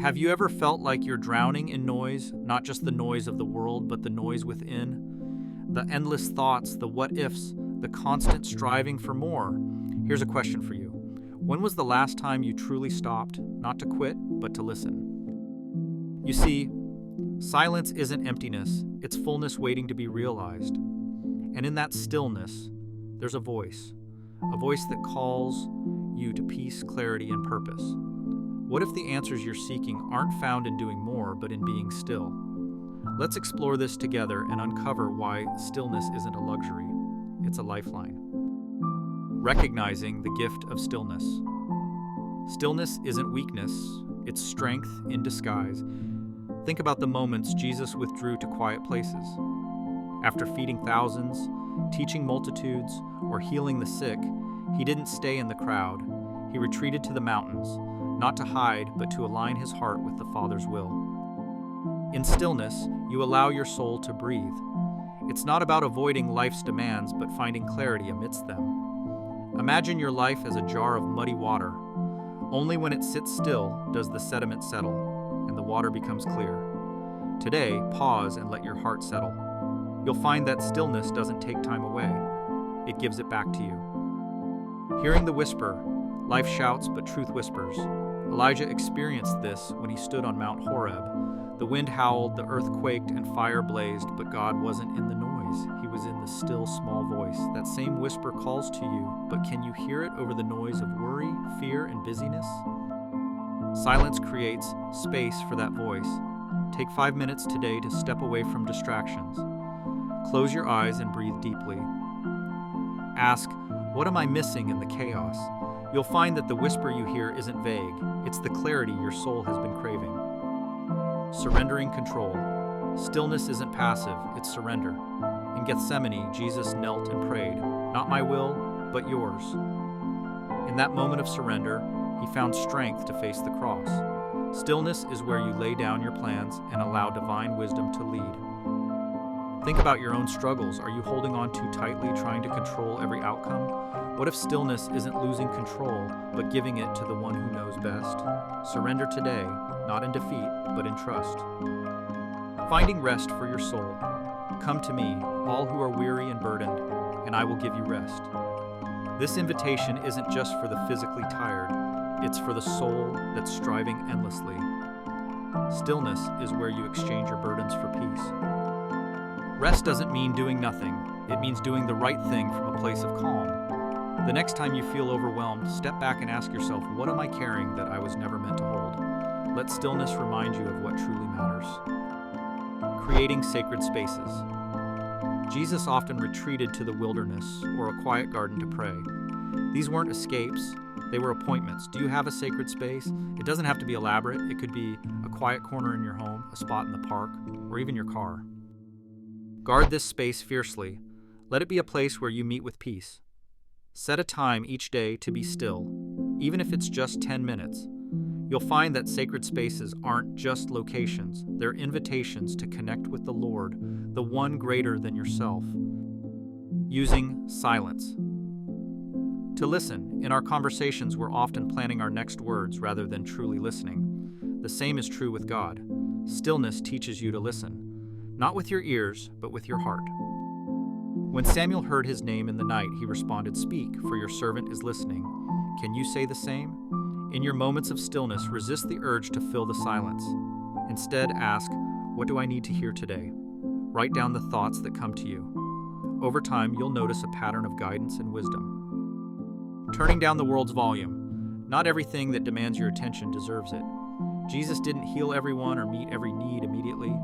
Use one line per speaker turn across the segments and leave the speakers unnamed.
Have you ever felt like you're drowning in noise, not just the noise of the world, but the noise within? The endless thoughts, the what-ifs, the constant striving for more. Here's a question for you. When was the last time you truly stopped, not to quit, but to listen? You see, silence isn't emptiness, it's fullness waiting to be realized. And in that stillness, there's a voice that calls you to peace, clarity, and purpose. What if the answers you're seeking aren't found in doing more, but in being still? Let's explore this together and uncover why stillness isn't a luxury, it's a lifeline. Recognizing the gift of stillness. Stillness isn't weakness, it's strength in disguise. Think about the moments Jesus withdrew to quiet places. After feeding thousands, teaching multitudes, or healing the sick, he didn't stay in the crowd. He retreated to the mountains, not to hide, but to align his heart with the Father's will. In stillness, you allow your soul to breathe. It's not about avoiding life's demands, but finding clarity amidst them. Imagine your life as a jar of muddy water. Only when it sits still does the sediment settle, and the water becomes clear. Today, pause and let your heart settle. You'll find that stillness doesn't take time away. It gives it back to you. Hearing the whisper, life shouts, but truth whispers. Elijah experienced this when he stood on Mount Horeb. The wind howled, the earth quaked, and fire blazed, but God wasn't in the noise. He was in the still, small voice. That same whisper calls to you, but can you hear it over the noise of worry, fear, and busyness? Silence creates space for that voice. Take 5 minutes today to step away from distractions. Close your eyes and breathe deeply. Ask, what am I missing in the chaos? You'll find that the whisper you hear isn't vague. It's the clarity your soul has been craving. Surrendering control. Stillness isn't passive, it's surrender. In Gethsemane, Jesus knelt and prayed, not my will, but yours. In that moment of surrender, he found strength to face the cross. Stillness is where you lay down your plans and allow divine wisdom to lead. Think about your own struggles. Are you holding on too tightly, trying to control every outcome? What if stillness isn't losing control, but giving it to the one who knows best? Surrender today, not in defeat, but in trust. Finding rest for your soul. Come to me, all who are weary and burdened, and I will give you rest. This invitation isn't just for the physically tired, it's for the soul that's striving endlessly. Stillness is where you exchange your burdens for peace. Rest doesn't mean doing nothing. It means doing the right thing from a place of calm. The next time you feel overwhelmed, step back and ask yourself, what am I carrying that I was never meant to hold? Let stillness remind you of what truly matters. Creating sacred spaces. Jesus often retreated to the wilderness or a quiet garden to pray. These weren't escapes, they were appointments. Do you have a sacred space? It doesn't have to be elaborate. It could be a quiet corner in your home, a spot in the park, or even your car. Guard this space fiercely. Let it be a place where you meet with peace. Set a time each day to be still, even if it's just 10 minutes. You'll find that sacred spaces aren't just locations. They're invitations to connect with the Lord, the one greater than yourself. Using silence. To listen. In our conversations, we're often planning our next words rather than truly listening. The same is true with God. Stillness teaches you to listen. Not with your ears, but with your heart. When Samuel heard his name in the night, he responded, "Speak, for your servant is listening." Can you say the same? In your moments of stillness, resist the urge to fill the silence. Instead, ask, what do I need to hear today? Write down the thoughts that come to you. Over time, you'll notice a pattern of guidance and wisdom. Turning down the world's volume. Not everything that demands your attention deserves it. Jesus didn't heal everyone or meet every need immediately.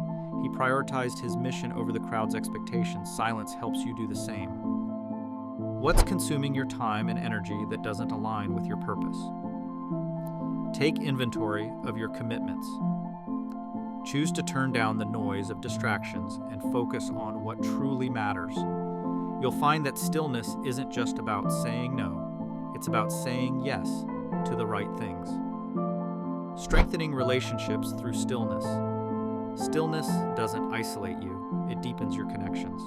He prioritized his mission over the crowd's expectations. Silence helps you do the same. What's consuming your time and energy that doesn't align with your purpose? Take inventory of your commitments. Choose to turn down the noise of distractions and focus on what truly matters. You'll find that stillness isn't just about saying no, it's about saying yes to the right things. Strengthening relationships through stillness. Stillness doesn't isolate you, it deepens your connections.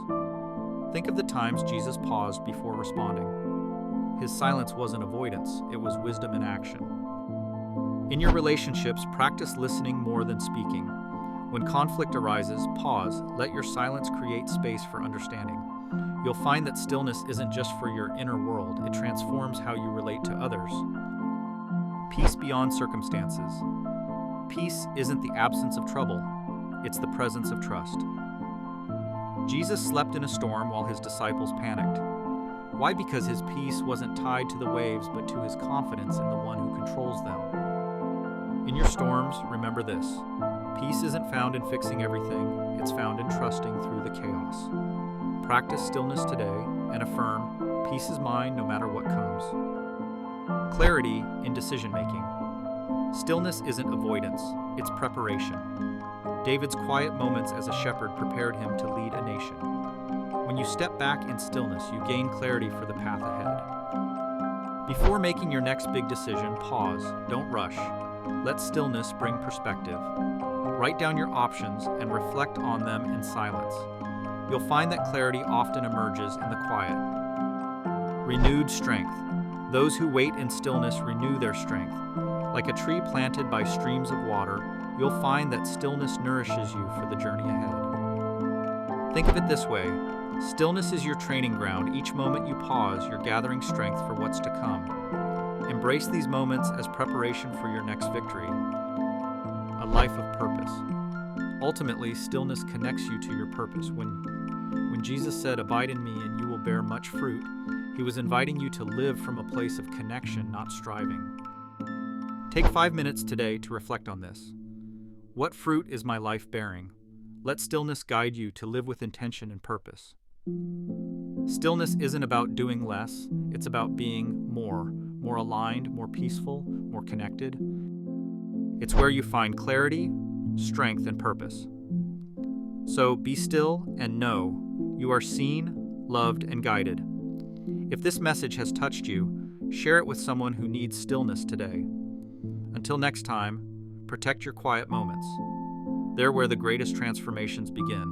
Think of the times Jesus paused before responding. His silence wasn't avoidance, it was wisdom in action. In your relationships, practice listening more than speaking. When conflict arises, pause. Let your silence create space for understanding. You'll find that stillness isn't just for your inner world, it transforms how you relate to others. Peace beyond circumstances. Peace isn't the absence of trouble, it's the presence of trust. Jesus slept in a storm while his disciples panicked. Why? Because his peace wasn't tied to the waves, but to his confidence in the one who controls them. In your storms, remember this. Peace isn't found in fixing everything, it's found in trusting through the chaos. Practice stillness today and affirm, peace is mine no matter what comes. Clarity in decision-making. Stillness isn't avoidance, it's preparation. David's quiet moments as a shepherd prepared him to lead a nation. When you step back in stillness, you gain clarity for the path ahead. Before making your next big decision, pause, don't rush. Let stillness bring perspective. Write down your options and reflect on them in silence. You'll find that clarity often emerges in the quiet. Renewed strength. Those who wait in stillness renew their strength. Like a tree planted by streams of water, you'll find that stillness nourishes you for the journey ahead. Think of it this way. Stillness is your training ground. Each moment you pause, you're gathering strength for what's to come. Embrace these moments as preparation for your next victory. A life of purpose. Ultimately, stillness connects you to your purpose. When Jesus said, "Abide in me and you will bear much fruit," he was inviting you to live from a place of connection, not striving. Take 5 minutes today to reflect on this. What fruit is my life bearing? Let stillness guide you to live with intention and purpose. Stillness isn't about doing less, it's about being more aligned, more peaceful, more connected. It's where you find clarity, strength, and purpose. So be still and know you are seen, loved, and guided. If this message has touched you, share it with someone who needs stillness today. Until next time, protect your quiet moments. They're where the greatest transformations begin.